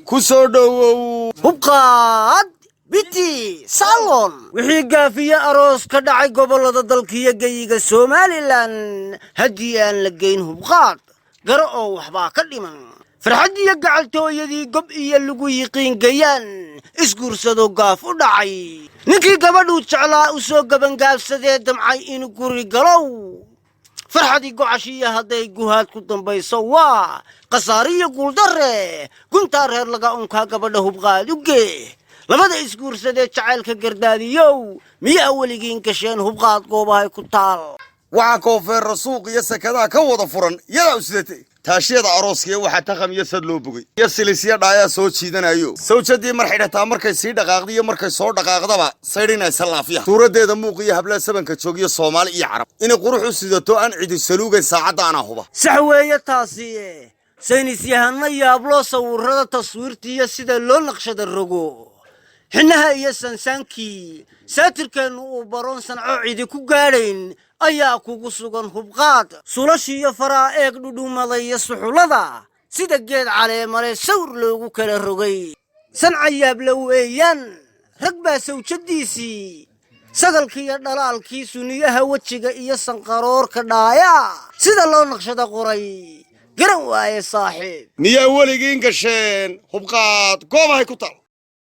كسودو هبقاد بيتي صالون وحي قافية أروس كدعي قبل ضدلكية جيجة سوماليلان هديان لقين هبقاد قرأوا وحبا كلمن فرحدي يقعلتو يدي قبئي اللقو يقين قيان اسقور سدو قافو دعي نكي قبلو تعلا اسو قبن قاف سدي دمعي إنو قوري قلو فرحدي قعشية هدي قوهات كدن بيسوا قصاري يقول دره كنت أرهر لقا أنكا قبله هبقاد يقيه لماذا اسقور سدي تعالك قرداديو مي أوليقين كشين هبقاد قوباي كتال وعاكو في الرسوق يسكدا كوضا فرن يلا أسدتي تاشيد عروسكي waxaa taqam yasad loo bugay yasilisya dhaaya soo jiidanayo sawjadii marxidhata markay sii dhaqaaqdiyo markay soo dhaqaaqdaba saydhinaysa laafiya suuradeeda muuqiyo habla sabanka joogiyo Soomaali iyo Carab in quruux u sidato aan cidi saluugay saacada ana huba saxweeye taasi saynisyahanna yaablo sawirada taswiirtiyo sida loo naqshada rogo xinaha iyo sansaankii saatirkan uu baroon sanco cidi ku gaadhayn ayaa kugu sugan hubqaad sulashiyo faraa eeg dhudhuumadaya suxulada sida geed caleemale sawir loogu kala rogay sancayaab la weeyaan rag baa sawjadiisii sagalkiiyo dhalaalkii suniyaha wejiga iyo sanqaroorka dhaaya sida loo naqshada qoray garan waaye saaxiib miyaa weligiin gasheen hubqaad goobahay ku tal